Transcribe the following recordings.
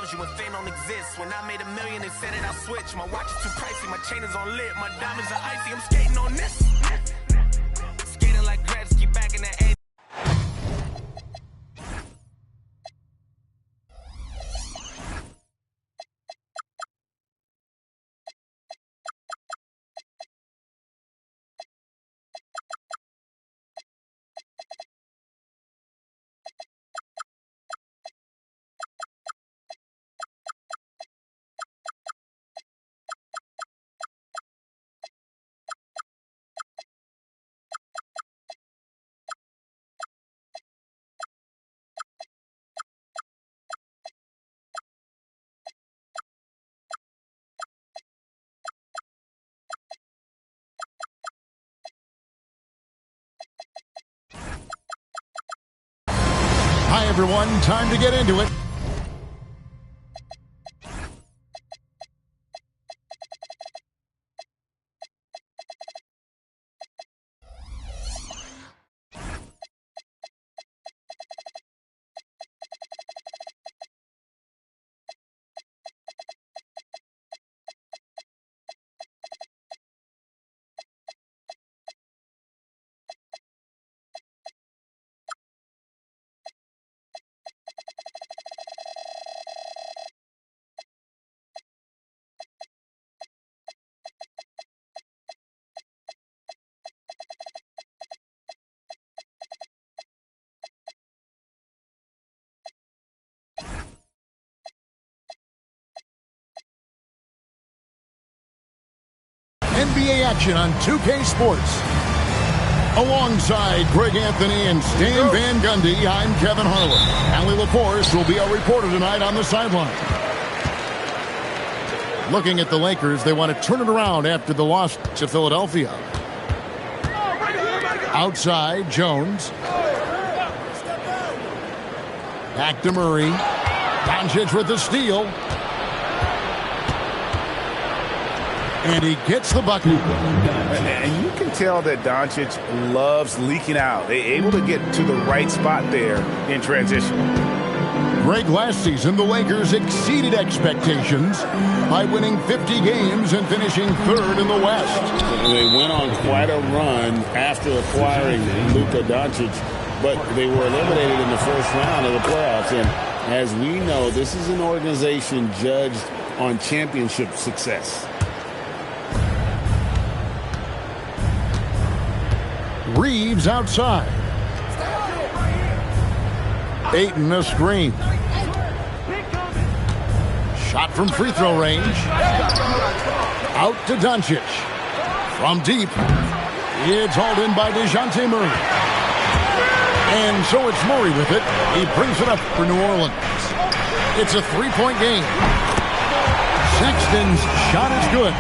loves you when fame don't exist. When I made $1 million, they said that I'll switch. My watch is too pricey, my chain is on lit. My diamonds are icy, I'm skating on this. Skating like Gretzky back in the 80s. Hi, everyone. Time to get into it. NBA action on 2K Sports. Alongside Greg Anthony and Stan Van Gundy, I'm Kevin Harlan. Allie LaForce will be our reporter tonight on the sideline. Looking at the Lakers, they want to turn it around after the loss to Philadelphia. Outside, Jones. Back to Murray. Doncic with the steal. And he gets the bucket. And you can tell that Doncic loves leaking out. They're able to get to the right spot there in transition. Greg, last season, the Lakers exceeded expectations by winning 50 games and finishing third in the West. They went on quite a run after acquiring Luka Doncic, but they were eliminated in the first round of the playoffs. And as we know, this is an organization judged on championship success. Reeves outside. Ayton a screen. Shot from free throw range. Out to Doncic. From deep. It's hauled in by DeJounte Murray. And so it's Murray with it. He brings it up for New Orleans. It's a three-point game. Sexton's shot is good.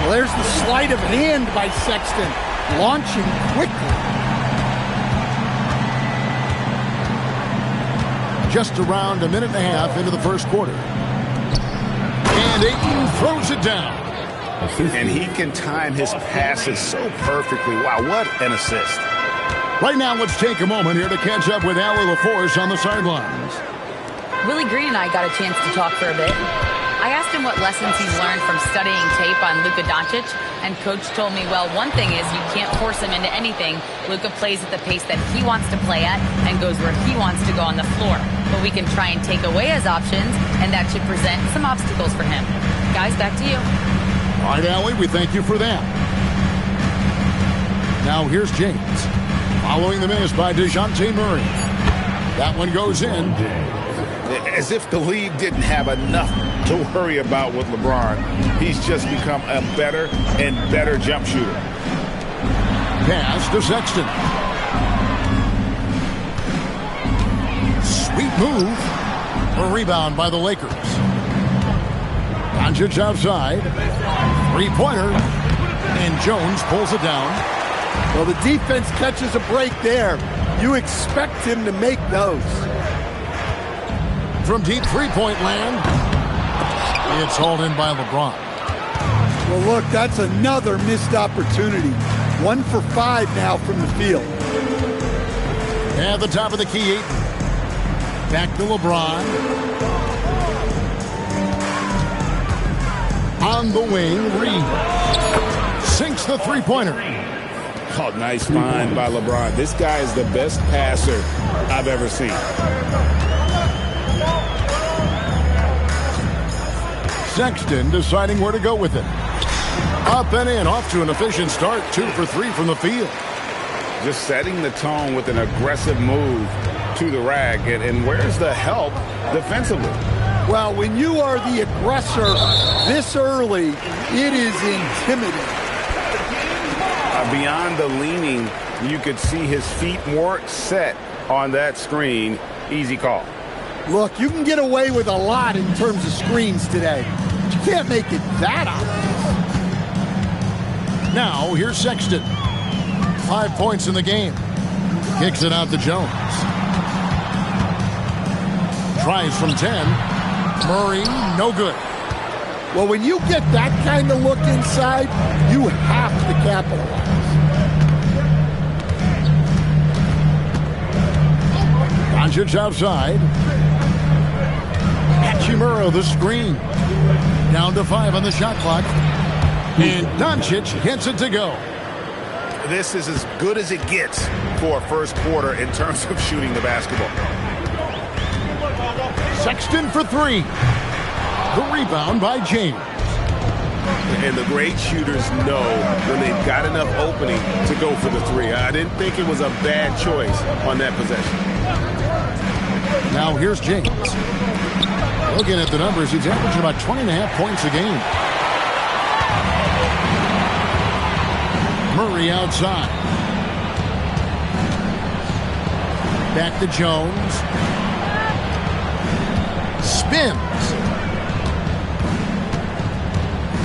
Well, there's the sleight of hand by Sexton. Launching quickly. Just around a minute and a half into the first quarter. And Ayton throws it down. And he can time his passes so perfectly. Wow, what an assist. Right now, let's take a moment here to catch up with Allie LaForce on the sidelines. Willie Green and I got a chance to talk for a bit. I asked him what lessons he's learned from studying tape on Luka Doncic, and Coach told me, well, one thing is you can't force him into anything. Luka plays at the pace that he wants to play at and goes where he wants to go on the floor. But we can try and take away his options, and that should present some obstacles for him. Guys, back to you. All right, Allie, we thank you for that. Now here's James. Following the miss by DeJounte Murray. That one goes in. As if the league didn't have enough to worry about with LeBron. He's just become a better and better jump shooter. Pass to Sexton. Sweet move. A rebound by the Lakers. Doncic outside. Three-pointer. And Jones pulls it down. Well, the defense catches a break there. You expect him to make those. From deep three-point land, it's hauled in by LeBron. Well, look, that's another missed opportunity. 1 for 5 now from the field. At the top of the key, Ayton. Back to LeBron. On the wing, Reed sinks the three-pointer. Oh, nice find by LeBron. This guy is the best passer I've ever seen. Sexton deciding where to go with it. Up and in, off to an efficient start. 2 for 3 from the field. Just setting the tone with an aggressive move to the rack. And where's the help defensively? Well, when you are the aggressor this early, it is intimidating. Beyond the leaning, you could see his feet more set on that screen. Easy call. Look, you can get away with a lot in terms of screens today. But you can't make it that obvious. Now, here's Sexton. 5 points in the game. Kicks it out to Jones. Tries from 10. Murray, no good. Well, when you get that kind of look inside, you have to capitalize. Doncic outside. Hachimura the screen. Down to 5 on the shot clock. And Doncic gets it to go. This is as good as it gets for a first quarter in terms of shooting the basketball. Sexton for 3. The rebound by James. And the great shooters know when they've got enough opening to go for the 3. I didn't think it was a bad choice on that possession. Now here's James. Looking at the numbers, he's averaging about 20.5 points a game. Murray outside. Back to Jones. Spins.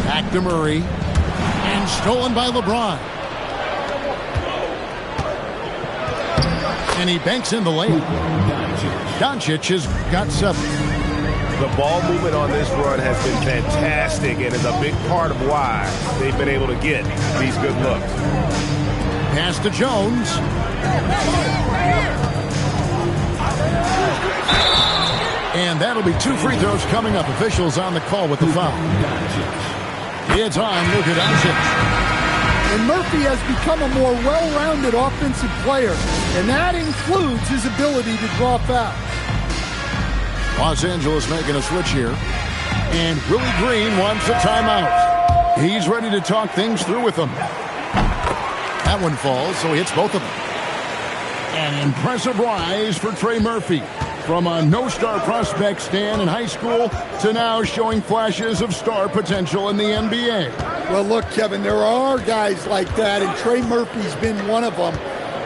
Back to Murray. And stolen by LeBron. And he banks in the lane. Doncic has got 7. The ball movement on this run has been fantastic and is a big part of why they've been able to get these good looks. Pass to Jones. And that'll be 2 free throws coming up. Officials on the call with the foul. It's on Luka Doncic. And Murphy has become a more well-rounded offensive player, and that includes his ability to draw fouls. Los Angeles making a switch here. And Willie Green wants a timeout. He's ready to talk things through with them. That one falls, so he hits both of them. An impressive rise for Trey Murphy. From a no-star prospect stand in high school to now showing flashes of star potential in the NBA. Well, look, Kevin, there are guys like that, and Trey Murphy's been one of them.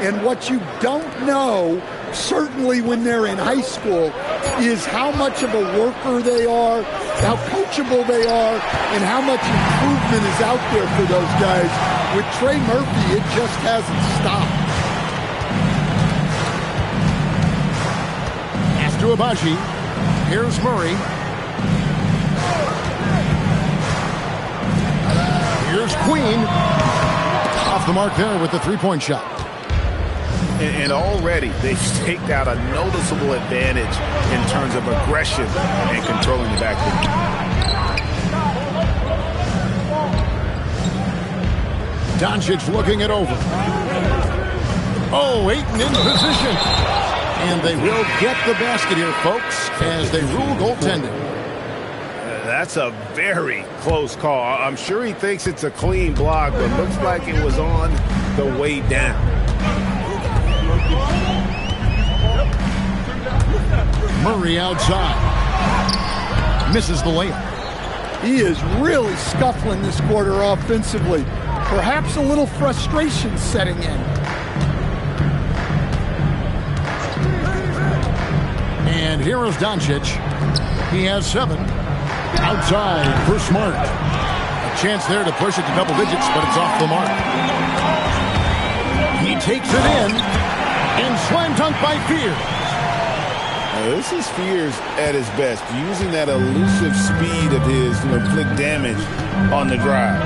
And what you don't know, certainly when they're in high school, is how much of a worker they are, how coachable they are, and how much improvement is out there for those guys. With Trey Murphy, it just hasn't stopped. To Abaji. Here's Murray. Here's Queen. Off the mark there with the three-point shot. And already they've staked out a noticeable advantage in terms of aggression and controlling the backcourt. Doncic looking it over. Oh, Ayton in position. And they will get the basket here, folks, as they rule goaltending. That's a very close call. I'm sure he thinks it's a clean block, but looks like it was on the way down. Murray outside. Misses the layup. He is really scuffling this quarter offensively. Perhaps a little frustration setting in. And here is Doncic. He has 7. Outside for Smart. A chance there to push it to double digits, but it's off the mark. He takes it in. And slam dunk by Fears. This is Fears at his best, using that elusive speed of his to inflict damage on the drive.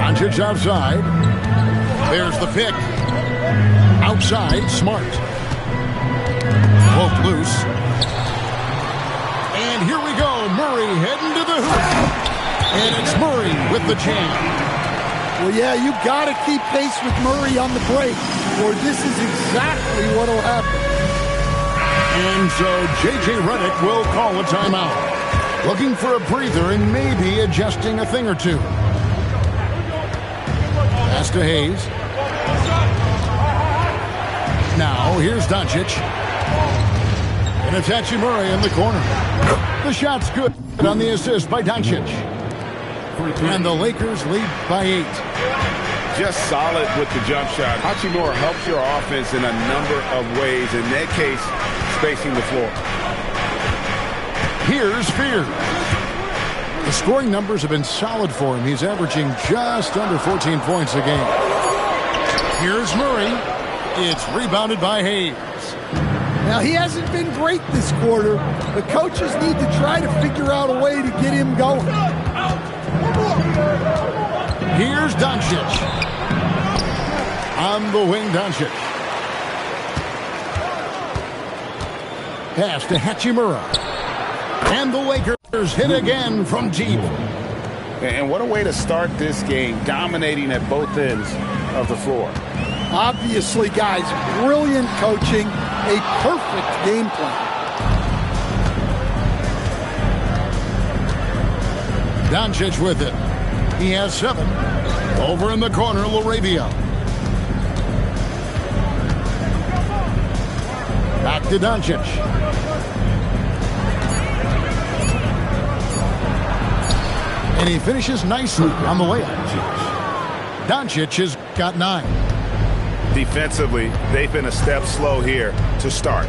Doncic outside. There's the pick. Outside, Smart. Broke loose. Murray heading to the hoop. And it's Murray with the jam. Well, yeah, you got to keep pace with Murray on the break, or this is exactly what will happen. And so J.J. Redick will call a timeout. Looking for a breather and maybe adjusting a thing or two. Pass to Hayes. Now, here's Doncic. And it's Hachimura in the corner. The shot's good on the assist by Doncic. And the Lakers lead by 8. Just solid with the jump shot. Hachimura helps your offense in a number of ways. In that case, spacing the floor. Here's Fears. The scoring numbers have been solid for him. He's averaging just under 14 points a game. Here's Murray. It's rebounded by Hayes. Now, he hasn't been great this quarter. The coaches need to try to figure out a way to get him going. Here's Doncic. On the wing, Doncic. Pass to Hachimura. And the Lakers hit again from deep. And what a way to start this game, dominating at both ends of the floor. Obviously, guys, brilliant coaching, a perfect game plan. Doncic with it. He has 7. Over in the corner, LaRavia. Back to Doncic. And he finishes nicely on the layup. Doncic has got 9. Defensively, they've been a step slow here to start.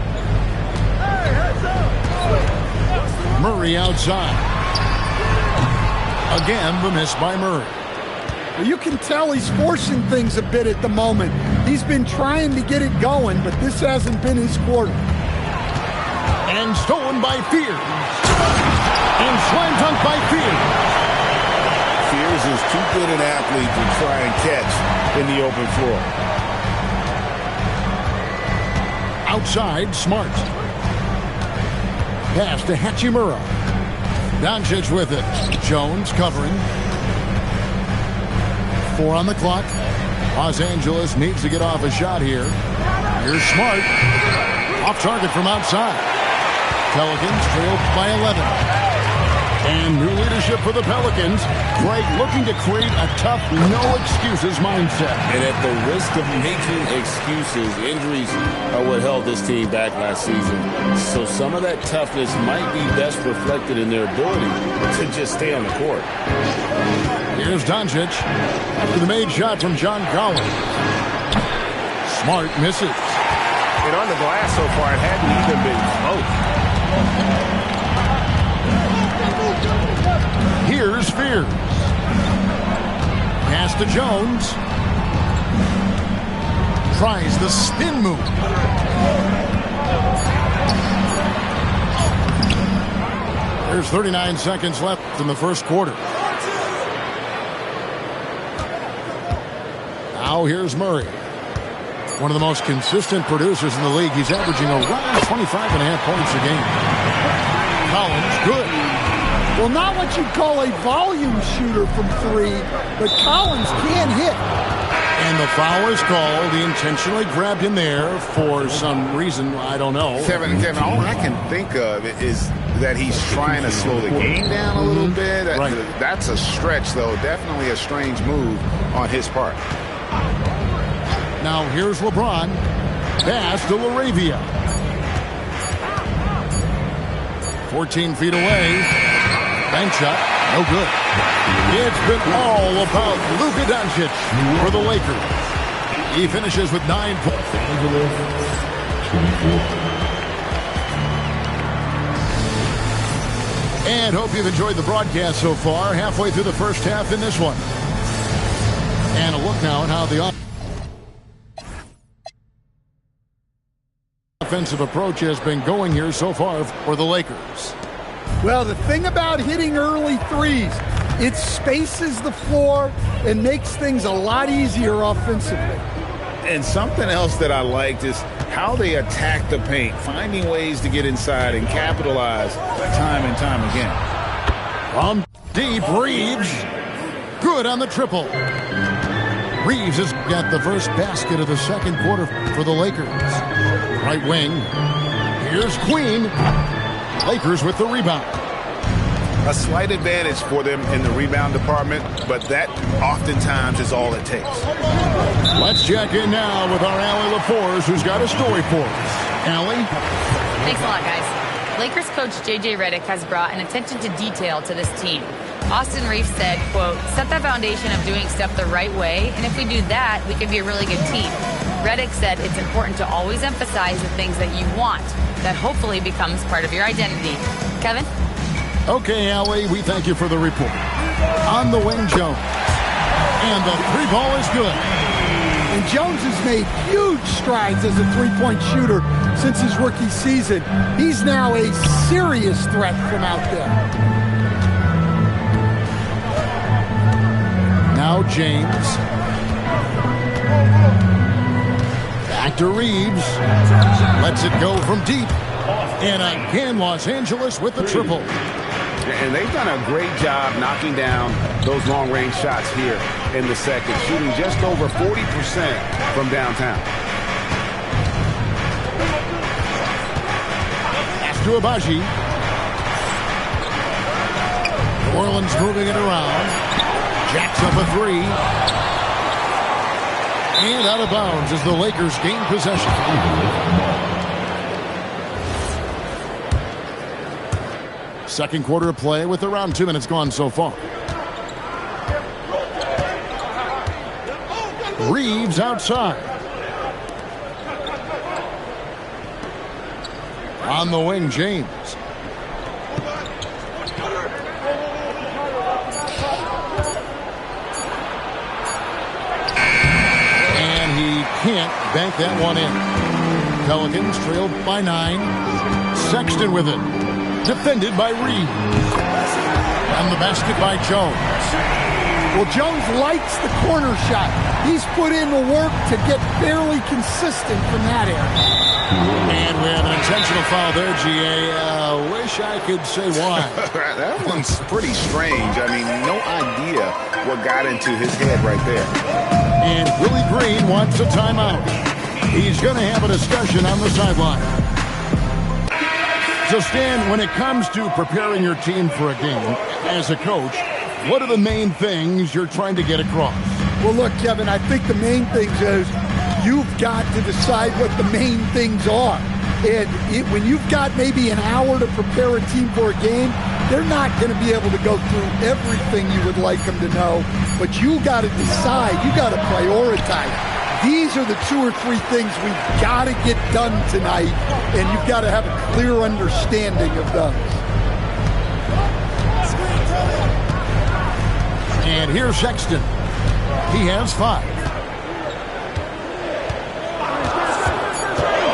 Murray outside. Again, the miss by Murray. You can tell he's forcing things a bit at the moment. He's been trying to get it going, but this hasn't been his quarter. And stolen by Fears. And slam dunk by Fears. Fears is too good an athlete to try and catch in the open floor. Outside, Smart. Pass to Hachimura. Doncic with it. Jones covering. 4 on the clock. Los Angeles needs to get off a shot here. Here's Smart. Off target from outside. Pelicans trailed by 11. And new leadership for the Pelicans. Greg looking to create a tough, no-excuses mindset. And at the risk of making excuses, injuries are what held this team back last season. So some of that toughness might be best reflected in their ability to just stay on the court. Here's Doncic after the made shot from John Collins. Smart misses. And on the glass so far, it hadn't even been close. Here's Fears. Pass to Jones. Tries the spin move. There's 39 seconds left in the first quarter. Now here's Murray. One of the most consistent producers in the league. He's averaging around 25.5 points a game. Collins, good. Well, not what you'd call a volume shooter from 3, but Collins can hit. And the foul is called. He intentionally grabbed him there for some reason. I don't know. Kevin, all I can think of is that he's trying to slow the game down a little bit. Right. That's a stretch, though. Definitely a strange move on his part. Now here's LeBron. Pass to LaRavia. 14 feet away. Bank shot. No good. It's been all about Luka Doncic for the Lakers. He finishes with 9 points. And hope you've enjoyed the broadcast so far. Halfway through the first half in this one. And a look now at how the offensive approach has been going here so far for the Lakers. Well, the thing about hitting early threes, it spaces the floor and makes things a lot easier offensively. And something else that I liked is how they attack the paint, finding ways to get inside and capitalize time and time again. From deep, Reeves. Good on the triple. Reeves has got the first basket of the second quarter for the Lakers. Right wing. Here's Queen. Lakers with the rebound. A slight advantage for them in the rebound department, but that oftentimes is all it takes. Let's check in now with our Allie LaForce, who's got a story for us. Allie? Thanks a lot, guys. Lakers coach J.J. Redick has brought an attention to detail to this team. Austin Reeves said, quote, set the foundation of doing stuff the right way, and if we do that, we can be a really good team. Redick said it's important to always emphasize the things that you want. That hopefully becomes part of your identity. Kevin? Okay, Allie, we thank you for the report. On the wing, Jones. And the three ball is good. And Jones has made huge strides as a three-point shooter since his rookie season. He's now a serious threat from out there. Now James. Back to Reeves. Lets it go from deep. And again, Los Angeles with the triple. And they've done a great job knocking down those long-range shots here in the second, shooting just over 40% from downtown. Pass to Abaji. New Orleans moving it around. Jacks up a three. And out of bounds as the Lakers gain possession. Second quarter of play with around 2 minutes gone so far. Reeves outside. On the wing, James. And he can't bank that one in. Pelicans trailed by 9. Sexton with it. Defended by Reeves. And the basket by Jones. Well, Jones likes the corner shot. He's put in the work to get fairly consistent from that area. And we have an intentional foul there, G.A. Wish I could say why. That one's pretty strange. I mean, no idea what got into his head right there. And Willie Green wants a timeout. He's going to have a discussion on the sideline. So, Stan, when it comes to preparing your team for a game, as a coach, what are the main things you're trying to get across? Well, look, Kevin, I think the main things is you've got to decide what the main things are. And when you've got maybe an hour to prepare a team for a game, they're not going to be able to go through everything you would like them to know. But you got to decide. You got to prioritize. These are the 2 or 3 things we've got to get done tonight, and you've got to have a clear understanding of those. And here's Sexton. He has 5.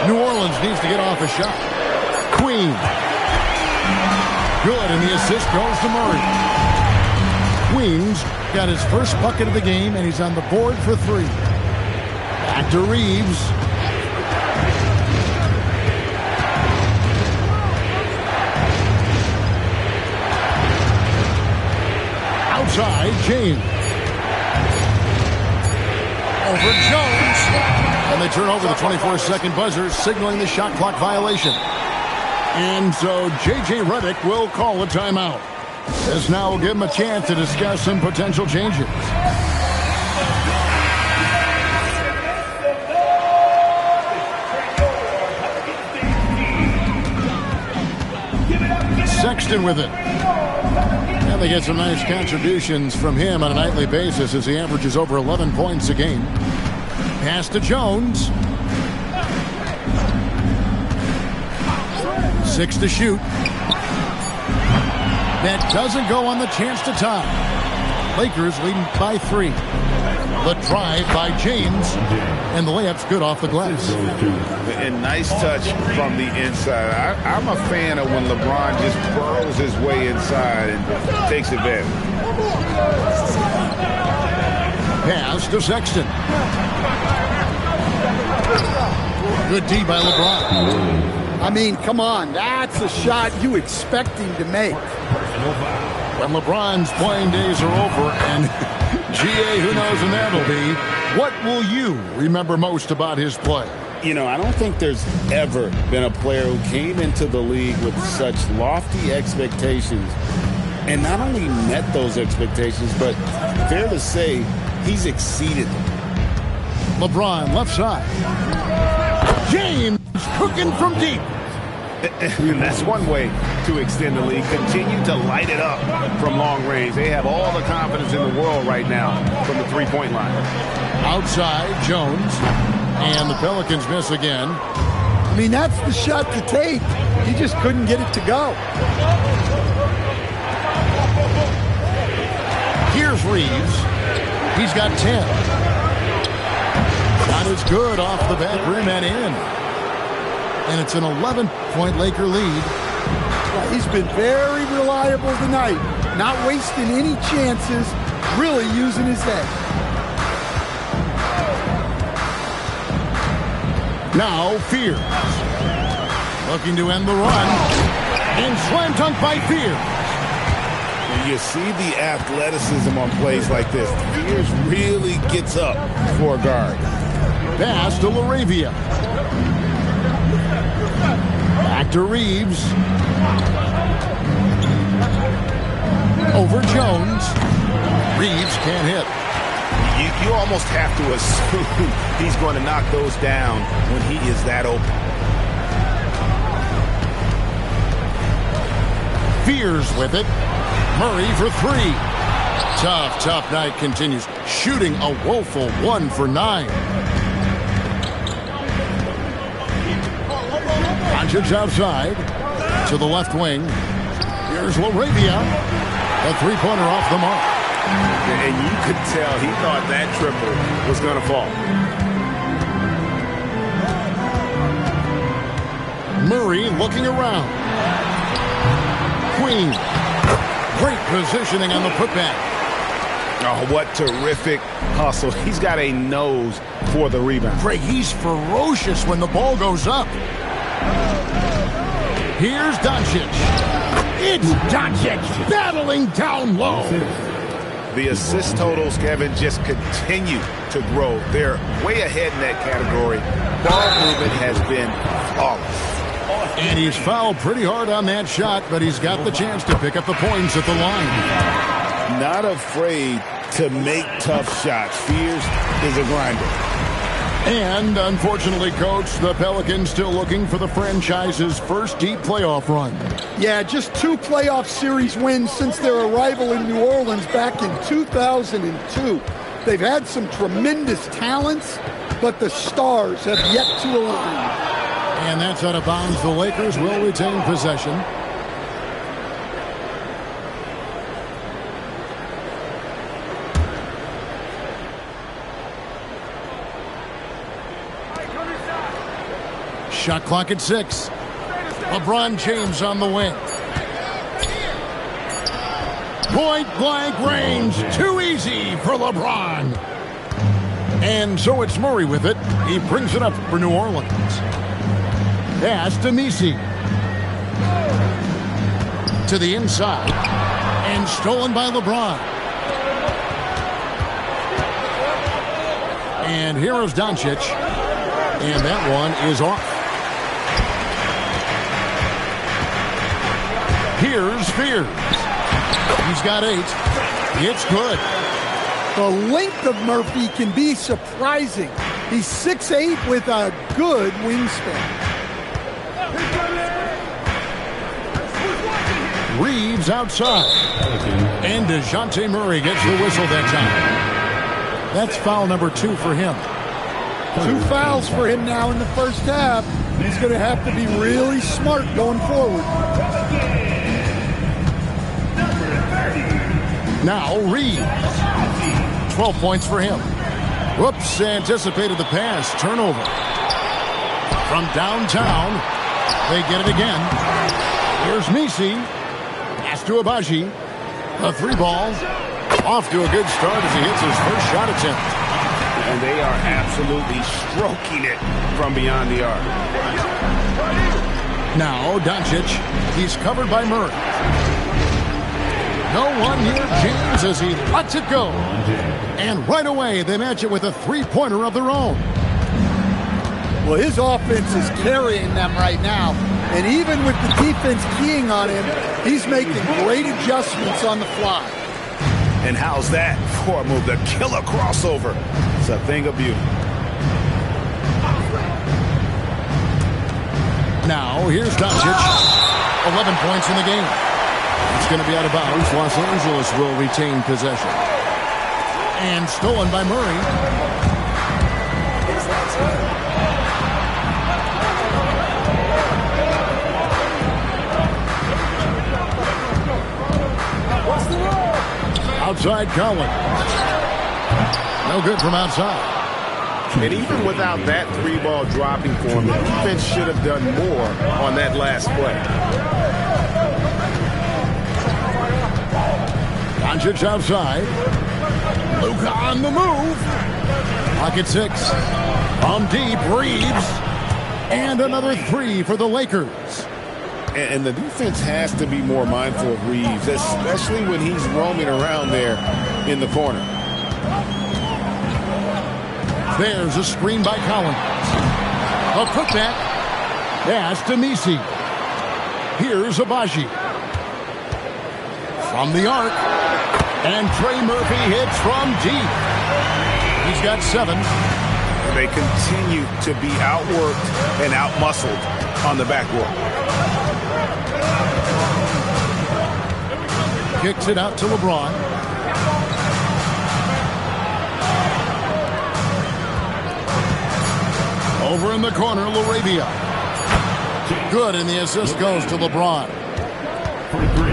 New Orleans needs to get off a shot. Queen. Good, and the assist goes to Murray. Queen's got his first bucket of the game, and he's on the board for 3. Back to Reeves. Outside, James. Over Jones. And they turn over the 24-second buzzer, signaling the shot clock violation. And so J.J. Redick will call a timeout. This now will give him a chance to discuss some potential changes. Sexton with it. And they get some nice contributions from him on a nightly basis as he averages over 11 points a game. Pass to Jones. 6 to shoot. That doesn't go on the chance to tie. Lakers leading by 3. The drive by James. And the layup's good off the glass. And nice touch from the inside. I'm a fan of when LeBron just burrows his way inside and takes advantage. Pass to Sexton. Good D by LeBron. I mean, come on. That's a shot you expect him to make. when LeBron's playing days are over, and GA, who knows when that'll be, what will you remember most about his play? You know, I don't think there's ever been a player who came into the league with such lofty expectations and not only met those expectations, but fair to say, he's exceeded them. LeBron, left side. James cooking from deep. And that's one way to extend the lead. Continue to light it up from long range. They have all the confidence in the world right now from the three-point line. Outside, Jones. And the Pelicans miss again. I mean, that's the shot to take. He just couldn't get it to go. Here's Reeves. He's got 10. Shot is good off the back rim and in. And it's an 11-point Laker lead. Well, he's been very reliable tonight. Not wasting any chances. Really using his head. Now Fears. Looking to end the run. And slam dunk by Fears. You see the athleticism on plays like this. Fears really gets up for a guard. Pass to LaRavia. Back to Reeves. Over Jones. Reeves can't hit. You almost have to assume he's going to knock those down when he is that open. Fears with it. Murray for three. Tough night continues. Shooting a woeful 1 for 9. Doncic outside to the left wing. Here's LaRavia. A three-pointer off the mark. And you could tell he thought that triple was going to fall. Murray looking around. Queen. Great positioning on the putback. Oh, what terrific hustle. He's got a nose for the rebound. Craig, he's ferocious when the ball goes up. Here's Doncic. It's Doncic battling down low. The assist totals, Kevin, just continue to grow. They're way ahead in that category. Ball movement has been flawless. And he's fouled pretty hard on that shot, but he's got the chance to pick up the points at the line. Not afraid to make tough shots. Fears is a grinder. And unfortunately, Coach, the Pelicans still looking for the franchise's first deep playoff run. Yeah, just 2 playoff series wins since their arrival in New Orleans back in 2002. They've had some tremendous talents, but the stars have yet to align. And that's out of bounds. The Lakers will retain possession. Shot clock at 6. LeBron James on the wing. Point blank range. Too easy for LeBron. And so it's Murray with it. He brings it up for New Orleans. Pass to Messi. To the inside. And stolen by LeBron. And here is Doncic. And that one is off. Here's Fears. He's got 8. It's good. The length of Murphy can be surprising. He's 6'8" with a good wingspan. Reeves outside. And DeJounte Murray gets the whistle that time. That's foul number 2 for him. 2 fouls for him now in the first half. He's going to have to be really smart going forward. Now Reeves. 12 points for him. Whoops, anticipated the pass. Turnover. From downtown, they get it again. Here's Messi. Pass to Abaji. A 3-ball. Off to a good start as he hits his first shot attempt. And they are absolutely stroking it from beyond the arc. Now Doncic. He's covered by Murray. No one near James as he lets it go. And right away, they match it with a three-pointer of their own. Well, his offense is carrying them right now. And even with the defense keying on him, he's making great adjustments on the fly. And how's that for a move? The killer crossover. It's a thing of beauty. Now, here's Doncic. 11 points in the game. It's going to be out of bounds. Los Angeles will retain possession. And stolen by Murray. Outside Collins. No good from outside. And even without that three-ball dropping for him, the defense should have done more on that last play. Doncic outside. Luka on the move. Pocket six. From deep, Reeves. And another three for the Lakers. And the defense has to be more mindful of Reeves, especially when he's roaming around there in the corner. There's a screen by Collins. A putback. Pass to Nisi. Here's Abaji. From the arc. And Trey Murphy hits from deep. He's got 7. They continue to be outworked and outmuscled on the backboard. Kicks it out to LeBron. Over in the corner, LaRavia. Good, and the assist goes to LeBron.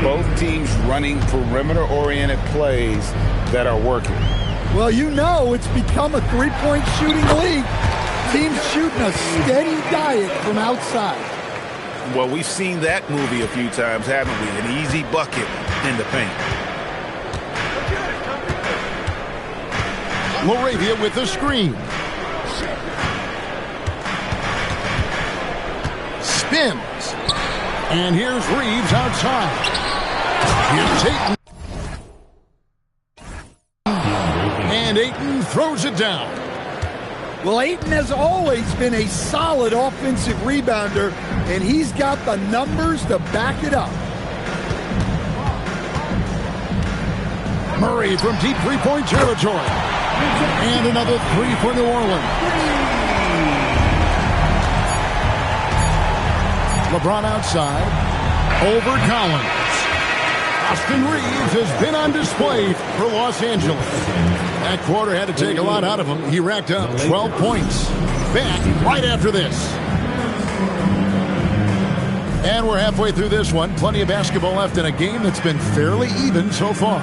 Both teams running perimeter-oriented plays that are working. Well, you know it's become a three-point shooting league. Teams shooting a steady diet from outside. Well, we've seen that movie a few times, haven't we? An easy bucket in the paint. LaRavia with the screen. Spins. And here's Reeves outside. Here's Ayton. And Ayton throws it down. Well, Ayton has always been a solid offensive rebounder, and he's got the numbers to back it up. Murray from deep three-point territory. And another three for New Orleans. LeBron outside. Over Collins. Austin Reeves has been on display for Los Angeles. That quarter had to take a lot out of him. He racked up 12 points. Back right after this. And we're halfway through this one. Plenty of basketball left in a game that's been fairly even so far.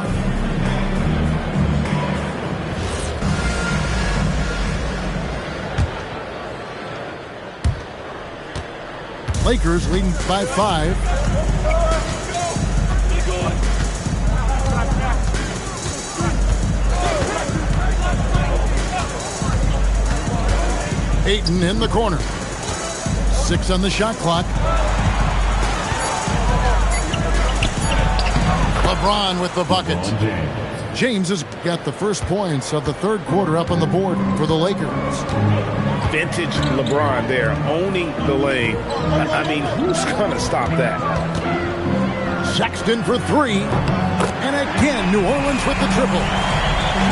Lakers leading by 5. Ayton in the corner. 6 on the shot clock. LeBron with the bucket. James has got the first points of the third quarter up on the board for the Lakers. Vintage LeBron there, owning the lane. I mean, who's going to stop that? Sexton for 3. And again, New Orleans with the triple.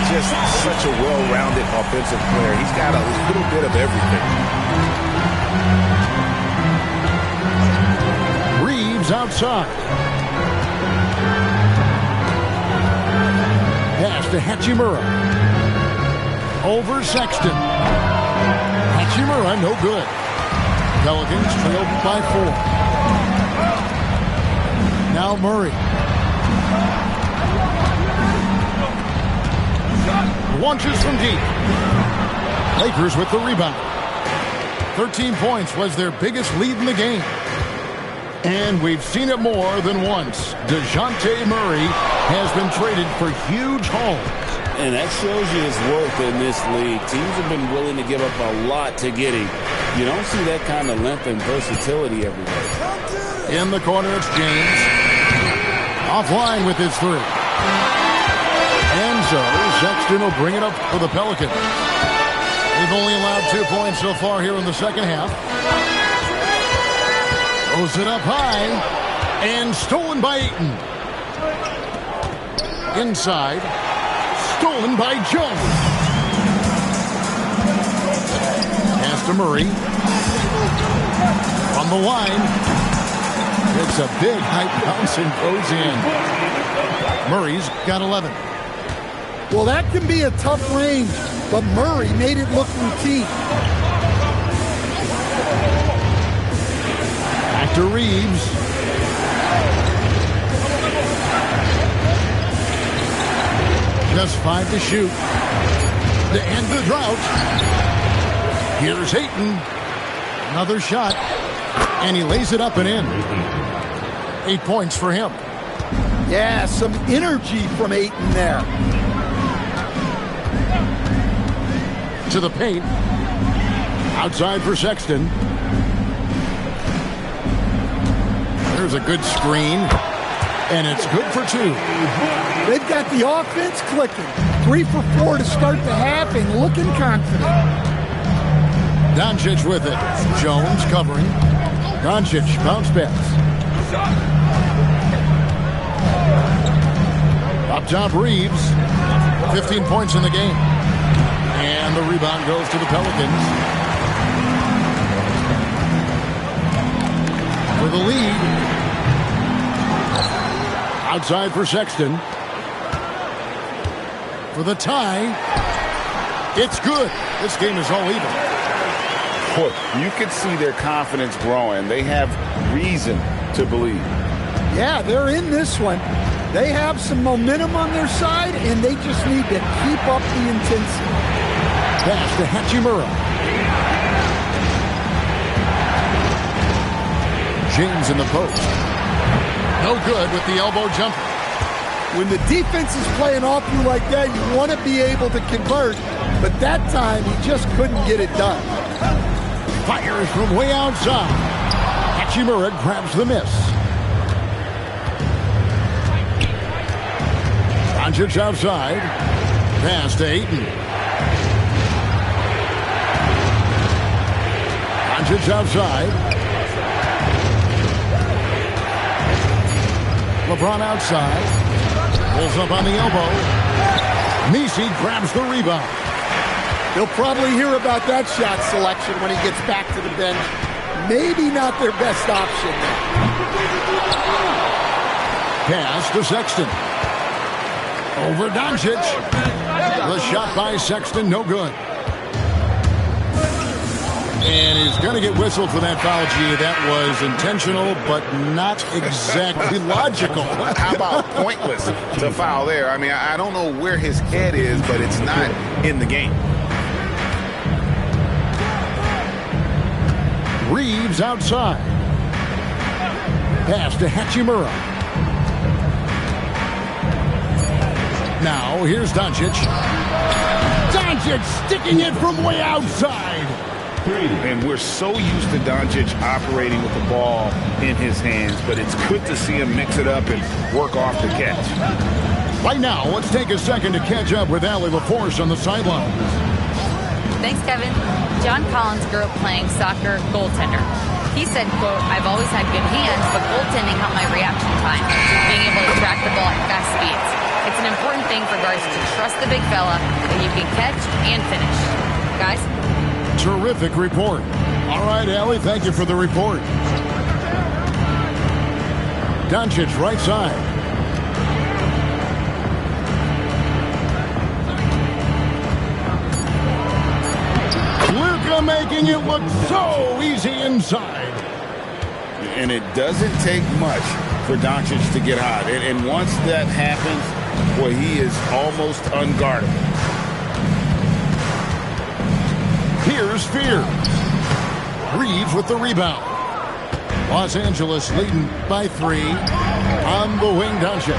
Just such a well-rounded offensive player. He's got a little bit of everything. Reeves outside. Pass to Hachimura. Over Sexton. Hachimura, no good. Pelicans trailed by 4. Now Murray. Launches from deep. Lakers with the rebound. 13 points was their biggest lead in the game. And we've seen it more than once. DeJounte Murray has been traded for huge hauls. And that shows you his worth in this league. Teams have been willing to give up a lot to get him. You don't see that kind of length and versatility every day. In the corner, it's James. Offline with his three. And so Sexton will bring it up for the Pelicans. They've only allowed 2 points so far here in the second half. Throws it up high. And stolen by Ayton. Inside. Stolen by Jones. Pass to Murray. On the line. It's a big high bounce and goes in. Murray's got 11. Well, that can be a tough range, but Murray made it look routine. Back to Reeves. Just 5 to shoot. To end the drought. Here's Ayton. Another shot. And he lays it up and in. 8 points for him. Yeah, some energy from Ayton there. To the paint. Outside for Sexton. There's a good screen. And it's good for 2. They've got the offense clicking. 3 for 4 to start the half and looking confident. Doncic with it. Jones covering. Doncic bounce pass. Up top Reeves. 15 points in the game. And the rebound goes to the Pelicans. For the lead. Outside for Sexton. For the tie. It's good. This game is all even. Boy, you could see their confidence growing. They have reason to believe. Yeah, they're in this one. They have some momentum on their side, and they just need to keep up the intensity. Pass to Hachimura. James in the post. No good with the elbow jumper. When the defense is playing off you like that, you want to be able to convert, but that time he just couldn't get it done. Fires from way outside. Hachimura grabs the miss. Doncic outside. Pass to Ayton. Doncic outside. LeBron outside. Pulls up on the elbow. Messi grabs the rebound. He'll probably hear about that shot selection when he gets back to the bench. Maybe not their best option there. Pass to Sexton. Over Doncic. The shot by Sexton, no good. And he's going to get whistled for that foul, G. That was intentional, but not exactly logical. How about pointless to foul there? I mean, I don't know where his head is, but it's not in the game. Reeves outside. Pass to Hachimura. Now, here's Doncic. Doncic sticking it from way outside. And we're so used to Doncic operating with the ball in his hands, but it's good to see him mix it up and work off the catch. Right now, let's take a second to catch up with Allie LaForce on the sideline. Thanks, Kevin. John Collins grew up playing soccer goaltender. He said, quote, "I've always had good hands, but goaltending helped my reaction time, being able to track the ball at fast speeds. It's an important thing for guards to trust the big fella that you can catch and finish." Guys? Terrific report. All right, Allie, thank you for the report. Doncic, right side. Luka making it look so easy inside. And it doesn't take much for Doncic to get hot. And once that happens, boy, he is almost unguardable. Here's Fear. Reeves with the rebound. Los Angeles leading by 3. On the wing, Doncic.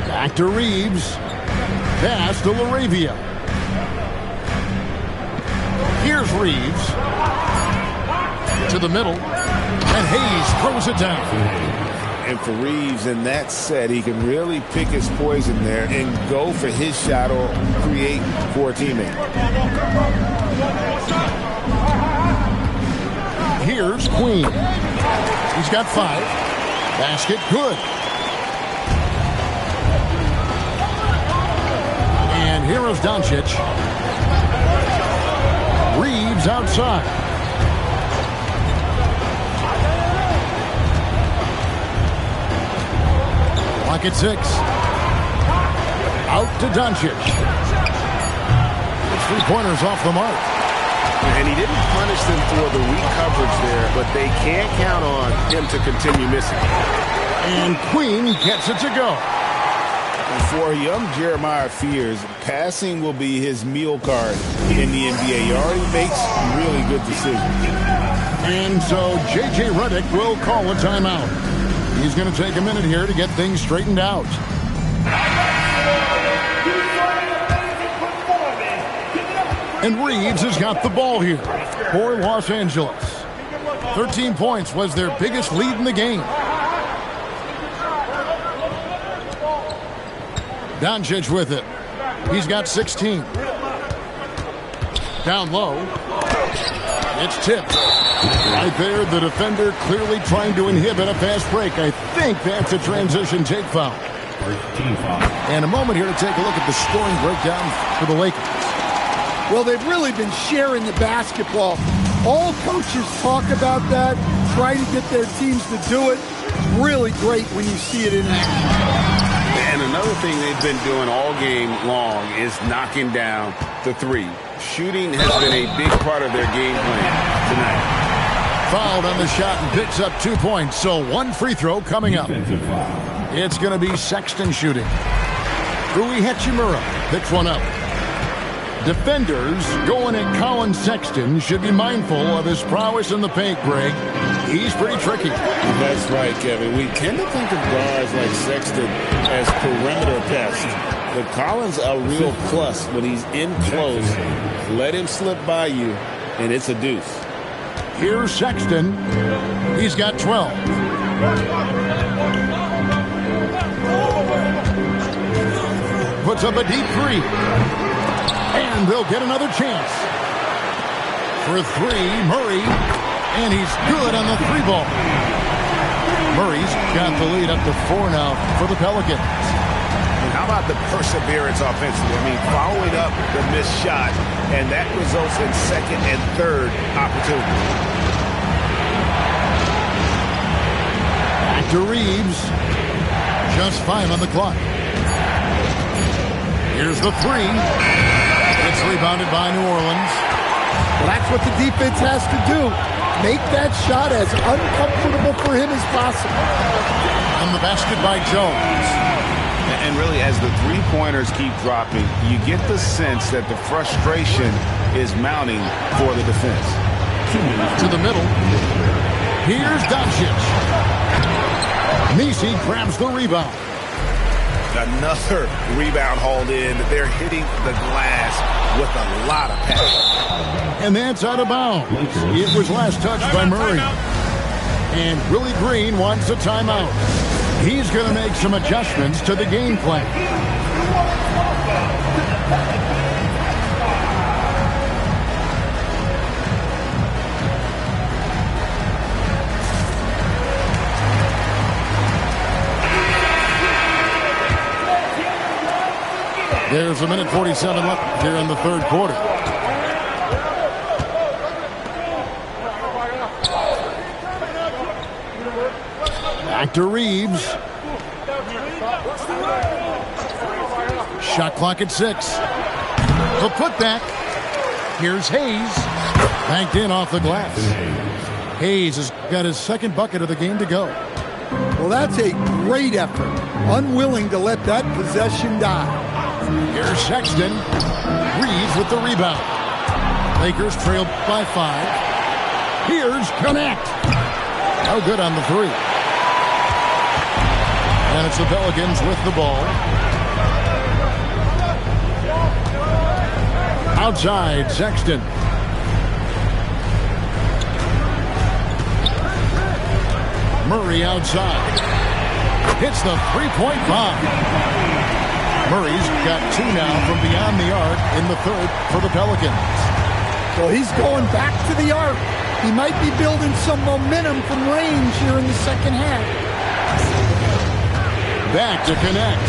Back to Reeves. Pass to LaRavia. Here's Reeves. To the middle. And Hayes throws it down. And for Reeves in that set, he can really pick his poison there and go for his shot or create for a teammate. Here's Queen. He's got 5. Basket good. And here is Doncic. Reeves outside. Clock at 6. Out to Doncic. It's 3-pointers off the mark. And he didn't punish them for the weak coverage there, but they can't count on him to continue missing. And Queen gets it to go. And for young Jeremiah Fears, passing will be his meal card in the NBA. He already makes really good decisions. And so J.J. Redick will call a timeout. He's going to take a minute here to get things straightened out. And Reeves has got the ball here for Los Angeles. 13 points was their biggest lead in the game. Doncic with it. He's got 16. Down low. It's tipped. Right there, the defender clearly trying to inhibit a fast break. I think that's a transition take foul. And a moment here to take a look at the scoring breakdown for the Lakers. Well, they've really been sharing the basketball. All coaches talk about that, try to get their teams to do it. Really great when you see it in action. And another thing they've been doing all game long is knocking down the 3. Shooting has been a big part of their game plan tonight. Fouled on the shot and picks up 2 points, so 1 free throw coming up. It's going to be Sexton shooting. Rui Hachimura picks one up. Defenders going at Colin Sexton should be mindful of his prowess in the paint, Greg. He's pretty tricky. That's right, Kevin. We tend to think of guards like Sexton as perimeter pests. But Collins a real plus when he's in close. Let him slip by you, and it's a deuce. Here's Sexton. He's got 12. Puts up a deep 3. And they'll get another chance. For 3, Murray. And he's good on the 3-ball. Murray's got the lead up to 4 now for the Pelicans. And how about the perseverance offensively? I mean, following up the missed shot, and that results in second and third opportunities. Back to Reeves. Just 5 on the clock. Here's the 3. It's rebounded by New Orleans. Well, that's what the defense has to do. Make that shot as uncomfortable for him as possible. And the basket by Jones. And really, as the 3-pointers keep dropping, you get the sense that the frustration is mounting for the defense. To the middle. Here's Doncic. Nisi grabs the rebound. Another rebound hauled in. They're hitting the glass with a lot of passion. And that's out of bounds. It was last touched by Murray. And Willie Green wants a timeout. He's going to make some adjustments to the game plan. There's a minute 47 left here in the third quarter. Back to Reeves. Shot clock at 6. The putback. Here's Hayes. Banked in off the glass. Hayes has got his second bucket of the game to go. Well, that's a great effort. Unwilling to let that possession die. Here's Sexton. Reeves with the rebound. Lakers trailed by 5. Here's Connect. No good on the 3. And it's the Pelicans with the ball. Outside, Sexton. Murray outside. Hits the three-point bomb. Murray's got 2 now from beyond the arc in the third for the Pelicans. Well, he's going back to the arc. He might be building some momentum from range here in the second half. Back to connect.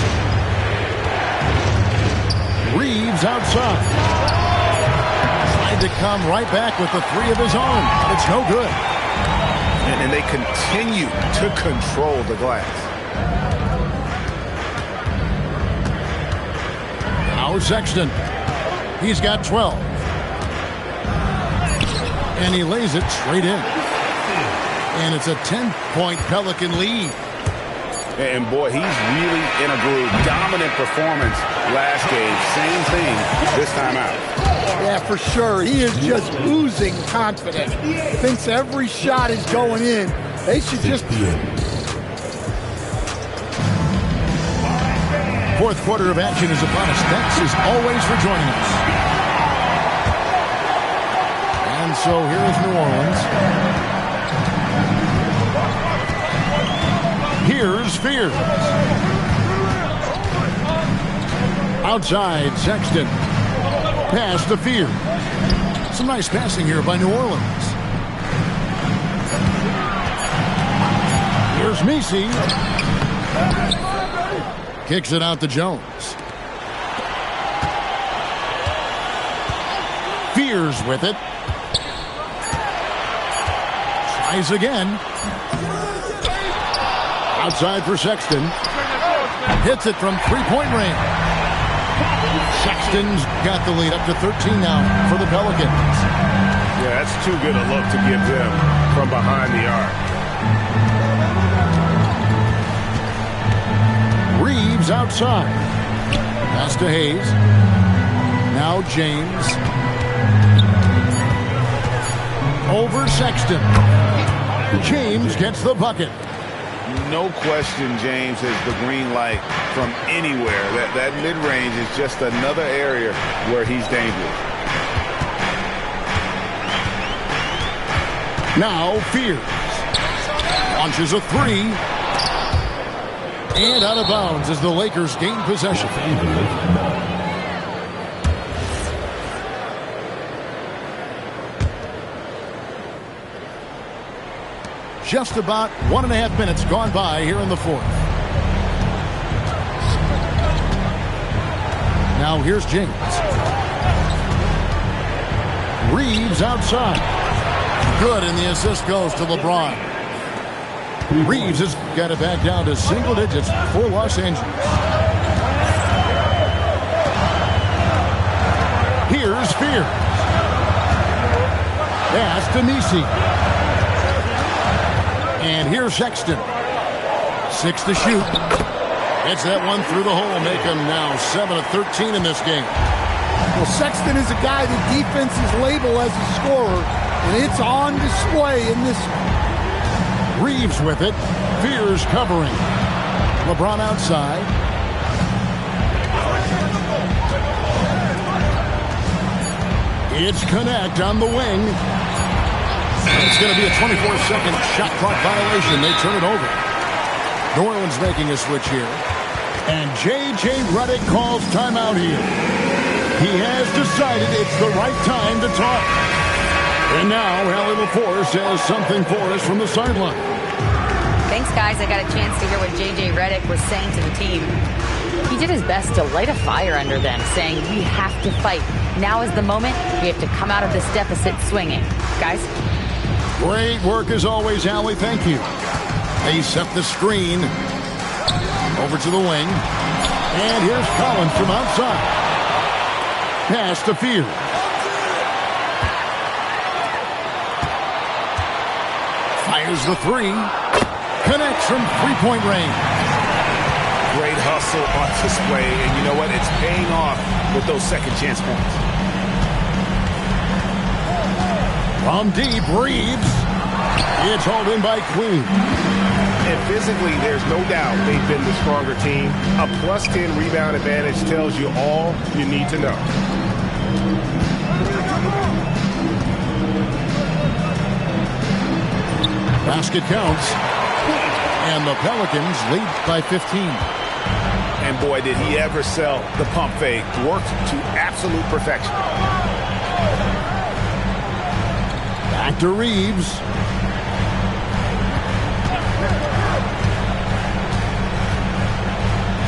Reeves outside. Tried to come right back with the 3 of his own. It's no good. And they continue to control the glass. Now Sexton. He's got 12. And he lays it straight in. And it's a 10-point Pelican lead. And boy, he's really in a groove. Dominant performance last game. Same thing this time out. Yeah, for sure. He is just oozing confidence. Thinks every shot is going in. They should just... Fourth quarter of action is upon us. Thanks as always for joining us. And so here is New Orleans. Here's Fears. Outside, Sexton. Pass to Fears. Some nice passing here by New Orleans. Here's Messi. Kicks it out to Jones. Fears with it. Tries again. Outside for Sexton. Hits it from three-point range. Sexton's got the lead up to 13 now for the Pelicans. Yeah, that's too good a look to give them from behind the arc. Reeves outside. Pass to Hayes. Now James. Over Sexton. James gets the bucket. No question James has the green light from anywhere. That mid-range is just another area where he's dangerous. Now Fears. Launches a 3. And out of bounds as the Lakers gain possession. Just about 1.5 minutes gone by here in the fourth. Now here's James. Reeves outside. Good, and the assist goes to LeBron. Reeves has got it back down to single digits for Los Angeles. Here's Fears. Pass to Messi. And here's Sexton. 6 to shoot. Gets that one through the hole. Make him now 7 of 13 in this game. Well, Sexton is a guy the defenses label as a scorer, and it's on display in this one. Reeves with it. Fears covering. LeBron outside. It's Connect on the wing. It's going to be a 24-second shot clock violation. They turn it over. New Orleans making a switch here. And J.J. Redick calls timeout here. He has decided it's the right time to talk. And now, Allie LaForce has something for us from the sideline. Thanks, guys. I got a chance to hear what J.J. Redick was saying to the team. He did his best to light a fire under them, saying, we have to fight. Now is the moment. We have to come out of this deficit swinging. Guys? Great work as always, Allie. Thank you. They set the screen. Over to the wing. And here's Collins from outside. Pass to Fears. Fires the 3. Connects from three-point range. Great hustle on display, and you know what? It's paying off with those second chance points. From deep, Reeves. It's hauled in by Queen. And physically, there's no doubt they've been the stronger team. A +10 rebound advantage tells you all you need to know. Basket counts. And the Pelicans lead by 15. And boy, did he ever sell the pump fake. Worked to absolute perfection. Back to Reeves.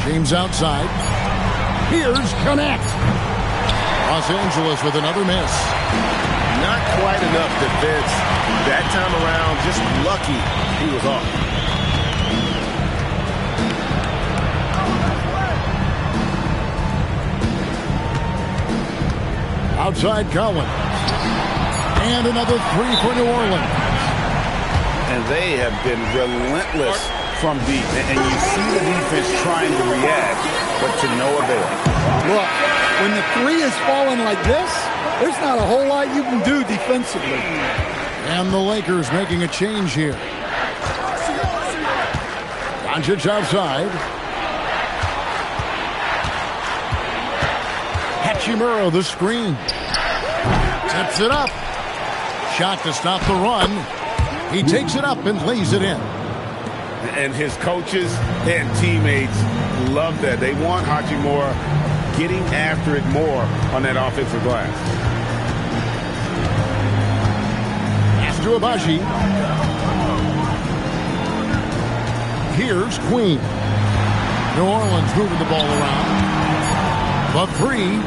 James outside. Here's Connect. Los Angeles with another miss. Not quite enough defense. That time around, just lucky he was off. Outside Collins. And another three for New Orleans. And they have been relentless from deep. And you see the defense trying to react, but to no avail. Look, when the three is falling like this, there's not a whole lot you can do defensively. And the Lakers making a change here. Doncic outside. Hachimura the screen. Tips it up. Shot to stop the run. He takes it up and lays it in. And his coaches and teammates love that. They want Hachimura getting after it more on that offensive glass. Pass to Abaji. Here's Queen. New Orleans moving the ball around. The three.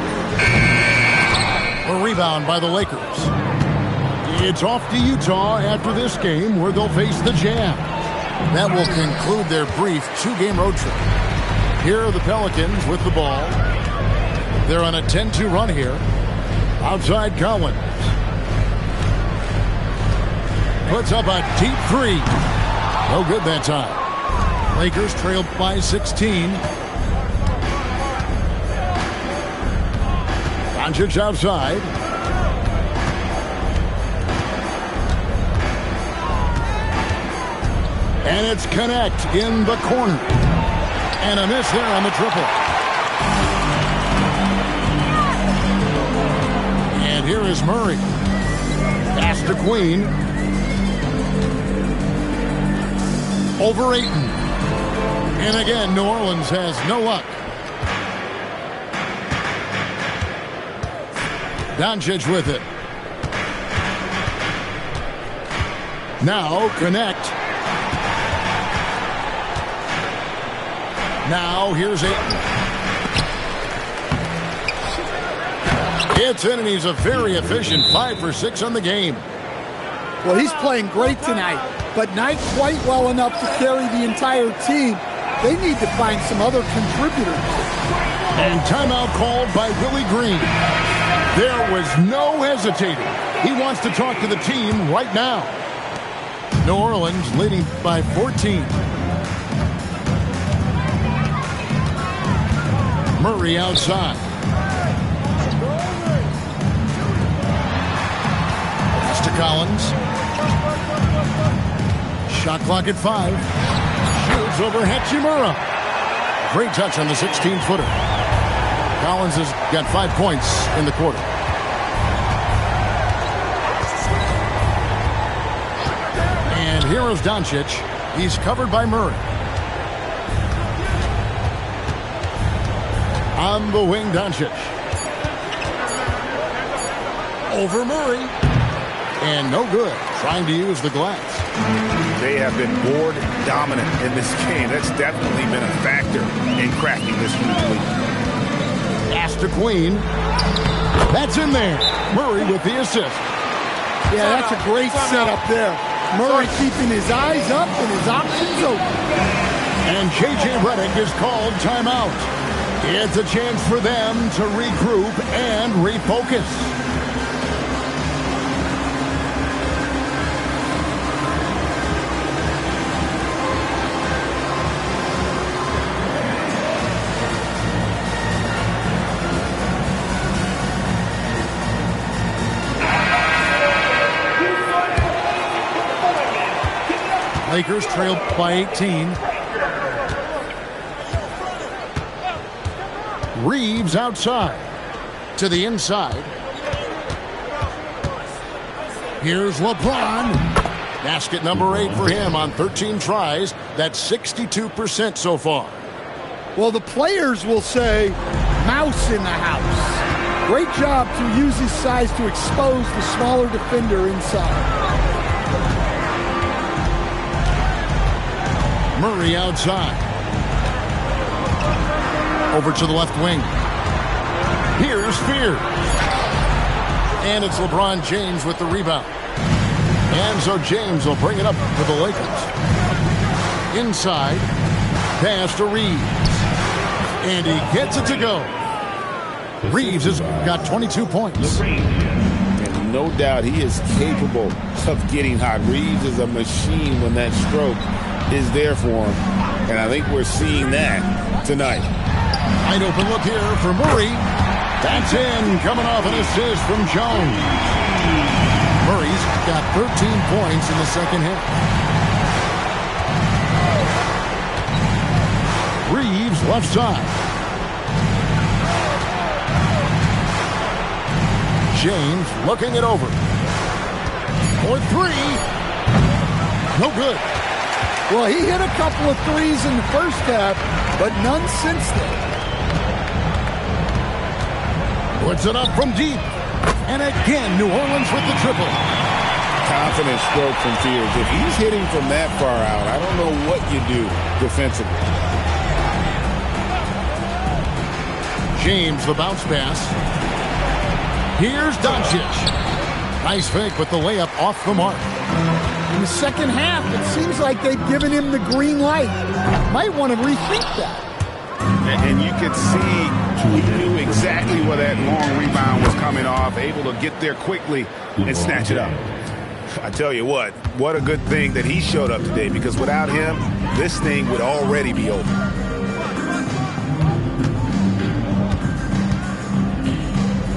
A rebound by the Lakers. It's off to Utah after this game where they'll face the Jazz. That will conclude their brief two-game road trip. Here are the Pelicans with the ball. They're on a 10-2 run here. Outside Collins. Puts up a deep three. No good that time. Lakers trailed by 16. Doncic outside. And it's Connect in the corner. And a miss there on the triple. And here is Murray. Pass to Queen. Over Ayton. And again, New Orleans has no luck. Doncic with it. Now Connect. Now here's Ayton. It's in, and he's a very efficient 5 for 6 on the game. Well, he's playing great tonight, but not quite well enough to carry the entire team. They need to find some other contributors. And timeout called by Willie Green. There was no hesitating. He wants to talk to the team right now. New Orleans leading by 14. Murray outside. Pass to Collins. Shot clock at 5. Shoots over Hachimura. Great touch on the 16-footer. Collins has got 5 points in the quarter. And here is Doncic. He's covered by Murray. On the wing, Doncic. Over Murray. And no good. Trying to use the glass. They have been board dominant in this game. That's definitely been a factor in cracking this lead. Pass to Queen. That's in there. Murray with the assist. Yeah, that's a great setup there. Murray keeping his eyes up and his options open. And J.J. Redick is called timeout. It's a chance for them to regroup and refocus. Lakers trail by 18. Reeves outside to the inside. Here's LeBron. Basket number 8 for him on 13 tries. That's 62% so far. Well, the players will say, mouse in the house. Great job to use his size to expose the smaller defender inside. Murray outside. Over to the left wing. Here's Spears. And it's LeBron James with the rebound. And so James will bring it up for the Lakers. Inside. Pass to Reeves. And he gets it to go. Reeves has got 22 points. And no doubt he is capable of getting hot. Reeves is a machine when that stroke is there for him. And I think we're seeing that tonight. Wide open look here for Murray. That's in, coming off an assist from Jones. Murray's got 13 points in the second half. Reeves left side. James looking it over. For 3. No good. Well, he hit a couple of threes in the first half, but none since then. Puts it up from deep. And again, New Orleans with the triple. Confident stroke from Fields. If he's hitting from that far out, I don't know what you do defensively. James, the bounce pass. Here's Doncic. Nice fake with the layup off the mark. In the second half, it seems like they've given him the green light. Might want to rethink that. And you could see he knew exactly where that long rebound was coming off, able to get there quickly and snatch it up. I tell you what a good thing that he showed up today, because without him, this thing would already be over.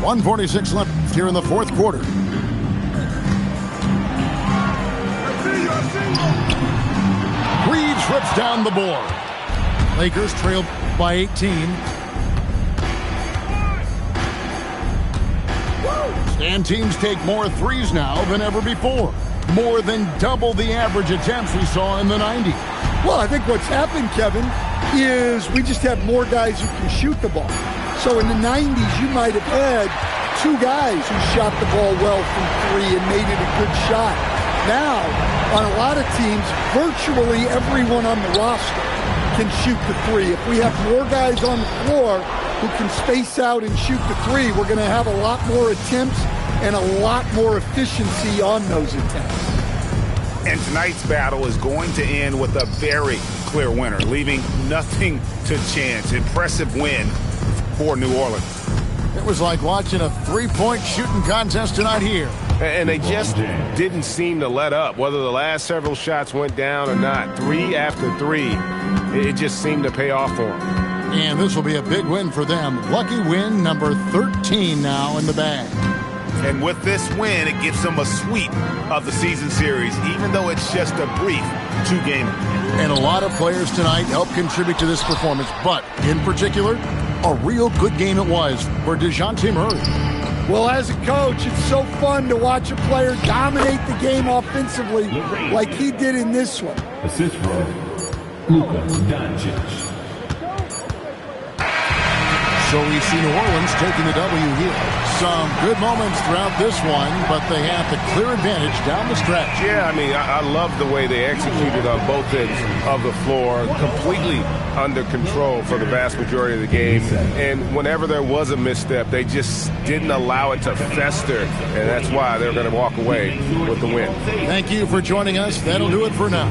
.146 left here in the fourth quarter. Reeves rips down the board. Lakers trail by 18. And teams take more threes now than ever before. More than double the average attempts we saw in the 90s. Well, I think what's happened, Kevin, is we just have more guys who can shoot the ball. So in the 90s, you might have had 2 guys who shot the ball well from 3 and made it a good shot. Now, on a lot of teams, virtually everyone on the roster can shoot the 3. If we have more guys on the floor who can space out and shoot the 3, we're going to have a lot more attempts and a lot more efficiency on those attempts. And tonight's battle is going to end with a very clear winner, leaving nothing to chance. Impressive win for New Orleans. It was like watching a 3-point shooting contest tonight here. And they just didn't seem to let up, whether the last several shots went down or not. 3 after 3, it just seemed to pay off for them. And this will be a big win for them. Lucky win number 13 now in the bag. And with this win, it gives them a sweep of the season series, even though it's just a brief 2-gamer. And a lot of players tonight helped contribute to this performance, but in particular, a real good game it was for DeJounte Murray. Well, as a coach, it's so fun to watch a player dominate the game offensively like he did in this one. Assist for Luka Doncic. So we see New Orleans taking the W here. Some good moments throughout this one, but they have the clear advantage down the stretch. Yeah, I mean, I love the way they executed on both ends of the floor, completely under control for the vast majority of the game. And whenever there was a misstep, they just didn't allow it to fester, and that's why they're going to walk away with the win. Thank you for joining us. That'll do it for now.